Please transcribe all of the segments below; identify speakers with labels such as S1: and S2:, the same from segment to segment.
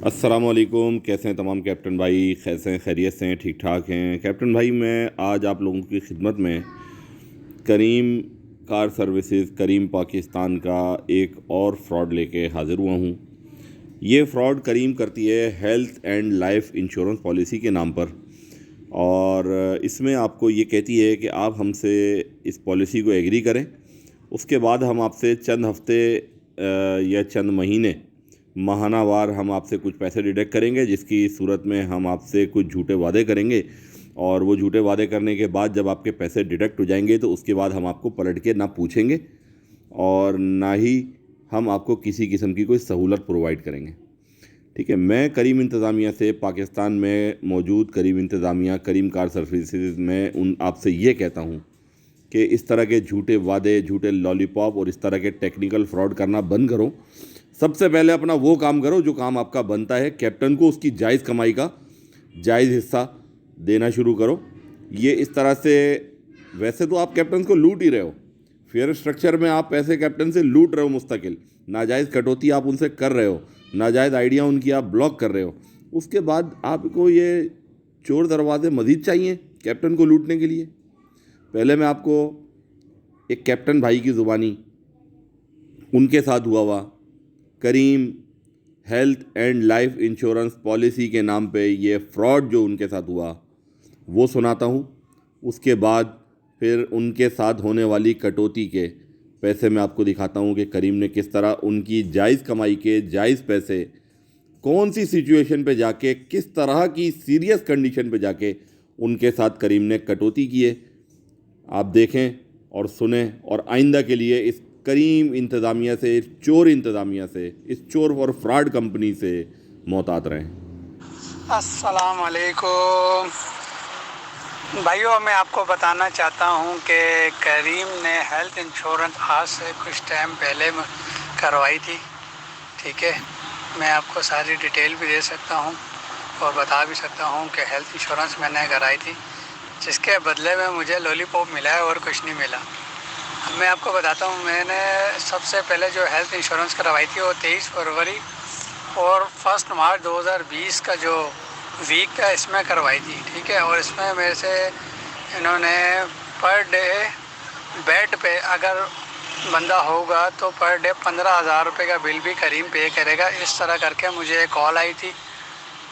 S1: अस्सलाम वालेकुम। कैसे हैं तमाम कैप्टन भाई? कैसे हैं? खैरियत से हैं? ठीक ठाक हैं कैप्टन भाई? मैं आज आप लोगों की खिदमत में करीम कार सर्विसेज करीम पाकिस्तान का एक और फ्रॉड लेके हाज़िर हुआ हूँ। ये फ्रॉड करीम करती है health and life insurance policy के नाम पर, और इसमें आपको ये कहती है कि आप हमसे इस पॉलिसी को एग्री करें, उसके बाद हम आपसे चंद हफ्ते या चंद महीने माहानावार हम आपसे कुछ पैसे डिडक्ट करेंगे, जिसकी सूरत में हम आपसे कुछ झूठे वादे करेंगे, और वो झूठे वादे करने के बाद जब आपके पैसे डिडक्ट हो जाएंगे तो उसके बाद हम आपको पलट के ना पूछेंगे और ना ही हम आपको किसी किस्म की कोई सहूलत प्रोवाइड करेंगे। ठीक है, मैं करीम इंतज़ामिया से, पाकिस्तान में मौजूद करीम इंतज़ामिया करीम कार सर्विसेज में उन आपसे ये कहता हूँ कि इस तरह के झूठे वादे, झूठे लॉलीपॉप और इस तरह के टेक्निकल फ्रॉड करना बंद करो। सबसे पहले अपना वो काम करो जो काम आपका बनता है। कैप्टन को उसकी जायज़ कमाई का जायज़ हिस्सा देना शुरू करो। ये इस तरह से, वैसे तो आप कैप्टन को लूट ही रहे हो, फेयर स्ट्रक्चर में आप पैसे कैप्टन से लूट रहे हो मुस्तकिल, नाजायज़ कटौती आप उनसे कर रहे हो, नाजायज़ आइडिया उनकी आप ब्लॉक कर रहे हो। उसके बाद आपको ये चोर दरवाजे मज़ीद चाहिए कैप्टन को लूटने के लिए। पहले मैं आपको एक कैप्टन भाई की ज़ुबानी उनके साथ हुआ Karim health and life insurance policy के नाम पे ये फ्रॉड जो उनके साथ हुआ वो सुनाता हूँ। उसके बाद फिर उनके साथ होने वाली कटौती के पैसे मैं आपको दिखाता हूँ कि करीम ने किस तरह उनकी जायज़ कमाई के जायज़ पैसे कौन सी सिचुएशन पे जाके, किस तरह की सीरियस कंडीशन पे जाके उनके साथ करीम ने कटौती किए। आप देखें और सुने, और आइंदा के लिए इस करीम इंतज़ामिया से, इस चोर इंतज़ामिया से, इस चोर और फ्रॉड कंपनी से मोहतात रहें।
S2: अस्सलाम वालेकुम भाइयों, मैं आपको बताना चाहता हूँ कि करीम ने हेल्थ इंश्योरेंस आज से कुछ टाइम पहले करवाई थी। ठीक है, मैं आपको सारी डिटेल भी दे सकता हूँ और बता भी सकता हूँ कि हेल्थ इंश्योरेंस मैंने कराई थी, जिसके बदले में मुझे लॉलीपॉप मिला है और कुछ नहीं मिला। अब मैं आपको बताता हूँ, मैंने सबसे पहले जो हेल्थ इंश्योरेंस करवाई थी वो 23 फरवरी और 1 मार्च 2020 का जो वीक का इसमें करवाई थी। ठीक है, और इसमें मेरे से इन्होंने पर डे बेड पे अगर बंदा होगा तो पर डे 15,000 रुपये का बिल भी करीम पे करेगा। इस तरह करके मुझे एक कॉल आई थी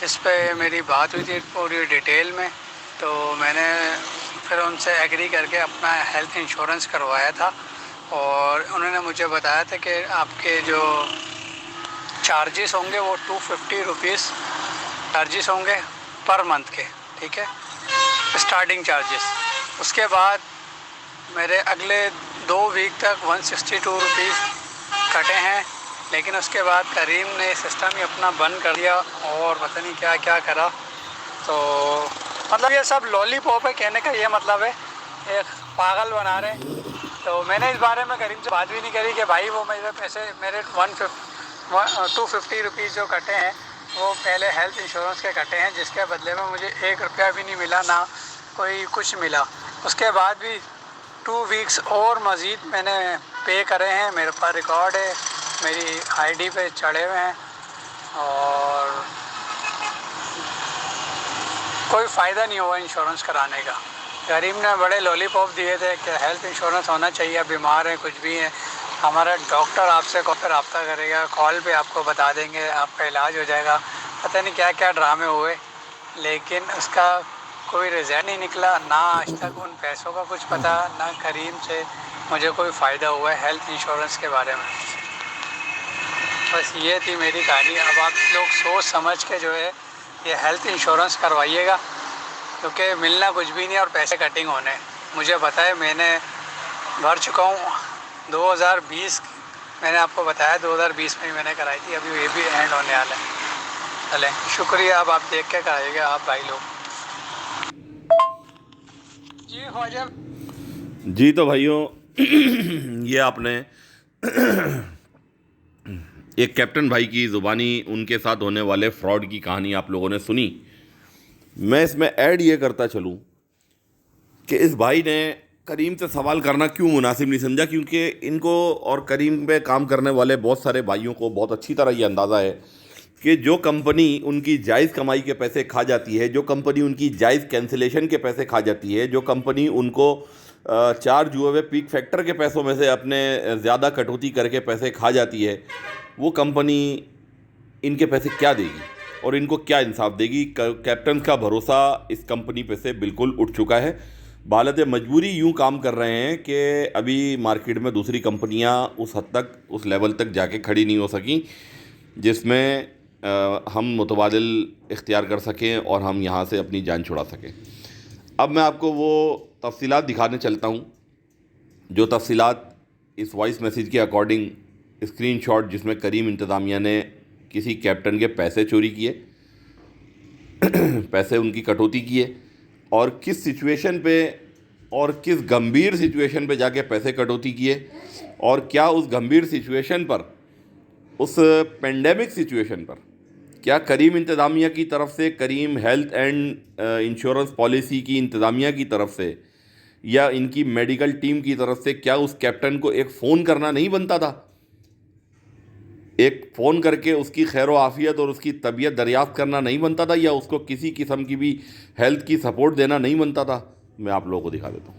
S2: जिस पे मेरी बात हुई थी पूरी डिटेल में। तो मैंने फिर उनसे एग्री करके अपना हेल्थ इंश्योरेंस करवाया था, और उन्होंने मुझे बताया था कि आपके जो चार्जेस होंगे वो 250 रुपीज़ चार्जेस होंगे पर मंथ के। ठीक है, स्टार्टिंग चार्जेस। उसके बाद मेरे अगले 2 वीक तक 162 रुपीज़ कटे हैं, लेकिन उसके बाद करीम ने सिस्टम ही अपना बंद कर दिया और पता नहीं क्या क्या करा। तो मतलब ये सब लॉलीपॉप है, कहने का ये मतलब है, एक पागल बना रहे हैं। तो मैंने इस बारे में करीम से बात भी नहीं करी कि भाई वो मेरे पैसे, मेरे 250 रुपीज़ जो कटे हैं वो पहले हेल्थ इंश्योरेंस के कटे हैं, जिसके बदले में मुझे 1 रुपया भी नहीं मिला, ना कोई कुछ मिला। उसके बाद भी 2 वीक्स और मज़ीद मैंने पे करे हैं, मेरे पास रिकॉर्ड है, मेरी आईडी पे चढ़े हुए हैं, और कोई फ़ायदा नहीं हुआ इंश्योरेंस कराने का। करीम ने बड़े लॉलीपॉप दिए थे कि हेल्थ इंश्योरेंस होना चाहिए, बीमार हैं कुछ भी है, हमारा डॉक्टर आपसे रब्ता करेगा, कॉल पे आपको बता देंगे, आपका इलाज हो जाएगा। पता नहीं क्या क्या ड्रामे हुए, लेकिन उसका कोई रिजल्ट नहीं निकला। ना आज तक उन पैसों का कुछ पता, ना करीम से मुझे कोई फ़ायदा हुआ है हेल्थ इंश्योरेंस के बारे में। बस ये थी मेरी कहानी। अब आप लोग सोच समझ के जो है ये हेल्थ इंश्योरेंस करवाइएगा, क्योंकि मिलना कुछ भी नहीं और पैसे कटिंग होने। मुझे पता है, मैंने भर चुका हूँ 2020, मैंने आपको बताया 2020 में ही मैंने कराई थी, अभी ये भी एंड होने वाला है। चलें, शुक्रिया। अब आप देख के कराइएगा आप भाई लोग। जी ख्वाजा।
S1: जी तो भाइयों ये आपने एक कैप्टन भाई की ज़ुबानी उनके साथ होने वाले फ्रॉड की कहानी आप लोगों ने सुनी। मैं इसमें ऐड ये करता चलूँ कि इस भाई ने करीम से सवाल करना क्यों मुनासिब नहीं समझा, क्योंकि इनको और करीम पे काम करने वाले बहुत सारे भाइयों को बहुत अच्छी तरह ये अंदाज़ा है कि जो कंपनी उनकी जायज़ कमाई के पैसे खा जाती है, जो कंपनी उनकी जायज़ कैंसिलेशन के पैसे खा जाती है, जो कंपनी उनको चार्ज हुए हुए पीक फैक्टर के पैसों में से अपने ज़्यादा कटौती करके पैसे खा जाती है, वो कंपनी इनके पैसे क्या देगी और इनको क्या इंसाफ देगी? कैप्टन का भरोसा इस कंपनी पे से बिल्कुल उठ चुका है। बालत मजबूरी यूं काम कर रहे हैं कि अभी मार्केट में दूसरी कंपनियां उस हद तक, उस लेवल तक जाके खड़ी नहीं हो सकी जिसमें हम मुतबादिल इख्तियार कर सकें और हम यहाँ से अपनी जान छुड़ा सकें। अब मैं आपको वो तफसीलात दिखाने चलता हूँ, जो तफसीलात इस वॉइस मैसेज के अकॉर्डिंग स्क्रीनशॉट जिसमें करीम इंतज़ामिया ने किसी कैप्टन के पैसे चोरी किए, पैसे उनकी कटौती किए और किस सिचुएशन पे और किस गंभीर सिचुएशन पे जाके पैसे कटौती किए और क्या उस गंभीर सिचुएशन पर, उस पेंडेमिक सिचुएशन पर क्या करीम इंतज़ामिया की तरफ से, करीम हेल्थ एंड इंश्योरेंस पॉलिसी की इंतज़ामिया की तरफ से या इनकी मेडिकल टीम की तरफ से क्या उस कैप्टन को एक फ़ोन करना नहीं बनता था? एक फ़ोन करके उसकी खैर आफ़ियत और उसकी तबीयत दरियाफ़्त करना नहीं बनता था या उसको किसी किस्म की भी हेल्थ की सपोर्ट देना नहीं बनता था? मैं आप लोगों को दिखा देता हूँ।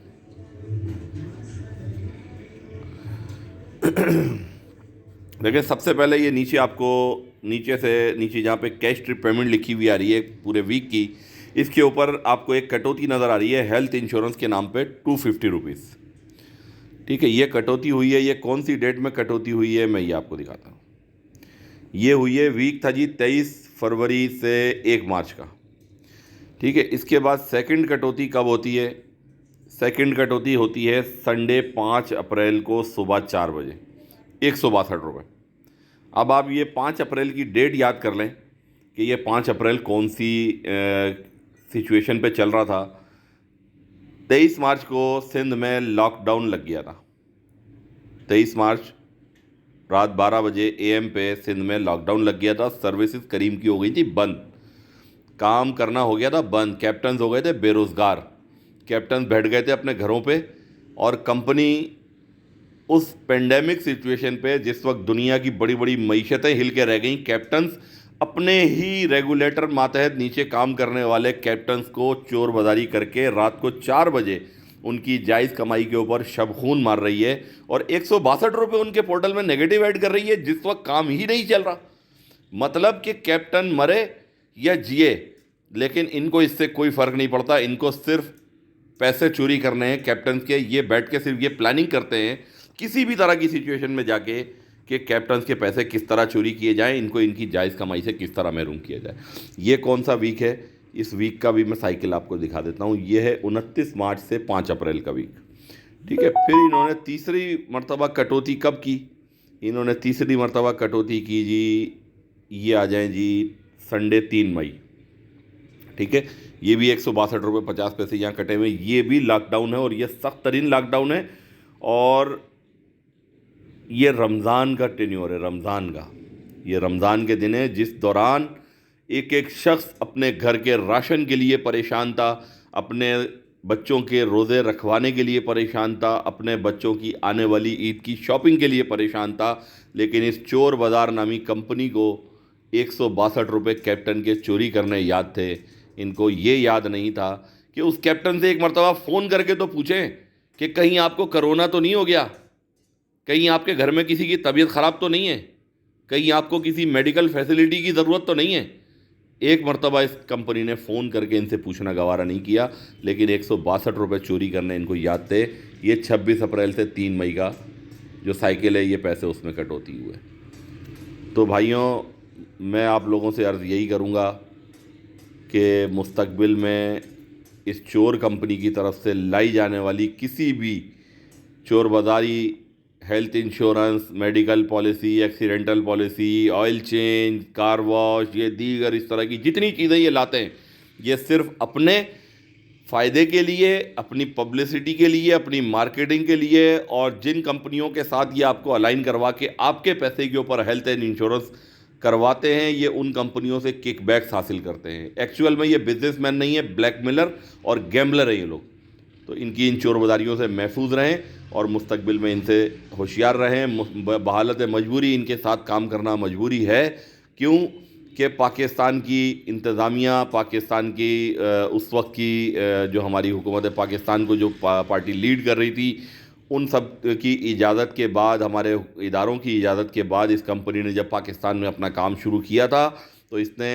S1: देखिए, सबसे पहले ये नीचे आपको, नीचे जहाँ पे कैश ट्रिप पेमेंट लिखी हुई आ रही है पूरे वीक की, इसके ऊपर आपको एक कटौती नज़र आ रही है हेल्थ इंश्योरेंस के नाम पे 250 रुपीज़। ठीक है, ये कटौती हुई है। ये कौन सी डेट में कटौती हुई है मैं ये आपको दिखाता हूँ। ये हुई है, वीक था जी 23 फरवरी से 1 मार्च का। ठीक है, इसके बाद सेकंड कटौती कब होती है? सेकंड कटौती होती है संडे 5 अप्रैल को सुबह 4 बजे, 162 रुपये। अब आप ये 5 अप्रैल की डेट याद कर लें कि ये 5 अप्रैल कौन सी सिचुएशन पे चल रहा था। 23 मार्च को सिंध में लॉकडाउन लग गया था। 23 मार्च रात 12 बजे AM पे सिंध में लॉकडाउन लग गया था। सर्विसेज करीम की हो गई थी बंद, काम करना हो गया था बंद, कैप्टन्स हो गए थे बेरोज़गार, कैप्टन्स बैठ गए थे अपने घरों पे और कंपनी उस पेंडेमिक सिचुएशन पे जिस वक्त दुनिया की बड़ी बड़ी मईशतें हिल के रह गईं, कैप्टन्स अपने ही रेगुलेटर मातहत नीचे काम करने वाले कैप्टन्स को चोर बाजारी करके रात को 4 बजे उनकी जायज़ कमाई के ऊपर शबखून मार रही है और 162 रुपये उनके पोर्टल में नेगेटिव ऐड कर रही है जिस वक्त काम ही नहीं चल रहा। मतलब कि कैप्टन मरे या जिए, लेकिन इनको इससे कोई फ़र्क नहीं पड़ता। इनको सिर्फ पैसे चोरी करने हैं कैप्टन के। ये बैठ के सिर्फ ये प्लानिंग करते हैं किसी भी तरह की सिचुएशन में जाके कि कैप्टन्स के पैसे किस तरह चोरी किए जाएं, इनको इनकी जायज़ कमाई से किस तरह महरूम किया जाए। ये कौन सा वीक है? इस वीक का भी मैं साइकिल आपको दिखा देता हूँ। ये है 29 मार्च से 5 अप्रैल का वीक। ठीक है, फिर इन्होंने तीसरी मरतबा कटौती कब की? इन्होंने तीसरी मरतबा कटौती की जी, ये आ जाएँ जी संडे 3 मई। ठीक है, ये भी 162 रुपये 50 पैसे यहाँ कटे हुए। ये भी लॉकडाउन है और ये सख्त तरीन लॉकडाउन है और ये रमज़ान का टेन्योर है, रमज़ान का। ये रमज़ान के दिन है जिस दौरान एक एक शख्स अपने घर के राशन के लिए परेशान था, अपने बच्चों के रोज़े रखवाने के लिए परेशान था, अपने बच्चों की आने वाली ईद की शॉपिंग के लिए परेशान था। लेकिन इस चोर बाज़ार नामी कंपनी को 162 रुपये कैप्टन के चोरी करने याद थे। इनको ये याद नहीं था कि उस कैप्टन से एक मरतबा फ़ोन करके तो पूछें कि कहीं आपको कोरोना तो नहीं हो गया, कहीं आपके घर में किसी की तबीयत ख़राब तो नहीं है, कहीं आपको किसी मेडिकल फैसिलिटी की ज़रूरत तो नहीं है। एक मरतबा इस कंपनी ने फ़ोन करके इनसे पूछना गवारा नहीं किया, लेकिन 162 रुपये चोरी करने इनको याद थे। ये 26 अप्रैल से 3 मई का जो साइकिल है, ये पैसे उसमें कटौती हुए। तो भाइयों, मैं आप लोगों से अर्ज़ यही करूँगा कि मुस्तकबिल में इस चोर कंपनी की तरफ से लाई जाने वाली किसी भी चोर बाज़ारी, health insurance, medical policy, accidental policy, oil change, car wash, ये दीगर इस तरह की जितनी चीज़ें ये लाते हैं, ये सिर्फ अपने फ़ायदे के लिए, अपनी पब्लिसिटी के लिए, अपनी मार्केटिंग के लिए और जिन कंपनियों के साथ ये आपको अलाइन करवा के आपके पैसे के ऊपर हेल्थ एंड इंश्योरेंस करवाते हैं, ये उन कंपनियों से किकबैक्स हासिल करते हैं। एक्चुअल में ये बिजनेसमैन नहीं है, ब्लैकमेलर और गैम्बलर हैं ये लोग। तो इनकी इन चोर बाज़ारियों से महफूज रहें और मुस्तकबिल में इनसे होशियार रहें। बहालत मजबूरी इनके साथ काम करना मजबूरी है। क्यों कि पाकिस्तान की इंतज़ामिया, पाकिस्तान की उस वक्त की जो हमारी हुकूमत पाकिस्तान को जो पार्टी लीड कर रही थी, उन सब की इजाज़त के बाद, हमारे इदारों की इजाज़त के बाद इस कंपनी ने जब पाकिस्तान में अपना काम शुरू किया था, तो इसने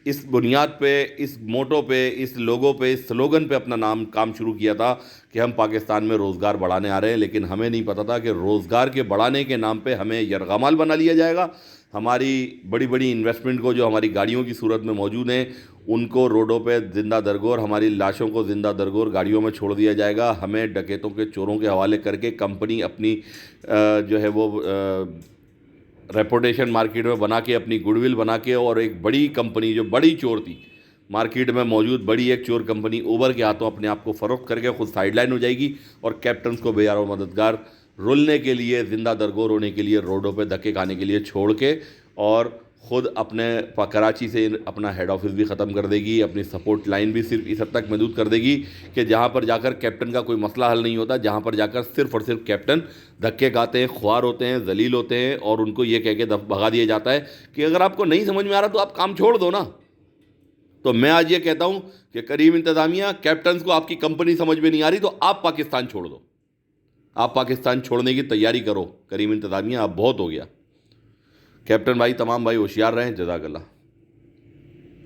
S1: इस बुनियाद पे, इस मोटो पे, इस लोगो पे, इस स्लोगन पे अपना काम शुरू किया था कि हम पाकिस्तान में रोज़गार बढ़ाने आ रहे हैं। लेकिन हमें नहीं पता था कि रोज़गार के बढ़ाने के नाम पे हमें यरगमाल बना लिया जाएगा। हमारी बड़ी बड़ी इन्वेस्टमेंट को, जो हमारी गाड़ियों की सूरत में मौजूद हैं, उनको रोडों पे ज़िंदा दरगोर, हमारी लाशों को ज़िंदा दरगोर गाड़ियों में छोड़ दिया जाएगा। हमें डकैतों के, चोरों के हवाले करके कंपनी अपनी जो है वो रेपुटेशन मार्केट में बना के, अपनी गुडविल बना के, और एक बड़ी कंपनी जो बड़ी चोर थी मार्केट में मौजूद, बड़ी एक चोर कंपनी उबर के हाथों अपने आप को फ़रोख्त करके खुद साइडलाइन हो जाएगी, और कैप्टन्स को बेयार और मददगार रुलने के लिए, ज़िंदा दरगोर होने के लिए, रोडों पे धक्के खाने के लिए छोड़ के, और ख़ुद अपने कराची से अपना हेड ऑफिस भी ख़त्म कर देगी, अपनी सपोर्ट लाइन भी सिर्फ इस हद तक महदूद कर देगी कि जहाँ पर जाकर कैप्टन का कोई मसला हल नहीं होता, जहाँ पर जाकर सिर्फ और सिर्फ कैप्टन धक्के खाते हैं, ख्वार होते हैं, जलील होते हैं, और उनको ये कह के भगा दिया जाता है कि अगर आपको नहीं समझ में आ रहा तो आप काम छोड़ दो ना। तो मैं आज ये कहता हूँ कि करीम इंतज़ामिया, कैप्टन्स को आपकी कंपनी समझ में नहीं आ रही तो आप पाकिस्तान छोड़ दो। आप पाकिस्तान छोड़ने की तैयारी करो करीम इंतज़ामिया, अब बहुत हो गया। कैप्टन भाई, तमाम भाई होशियार रहें। जज़ाकल्लाह।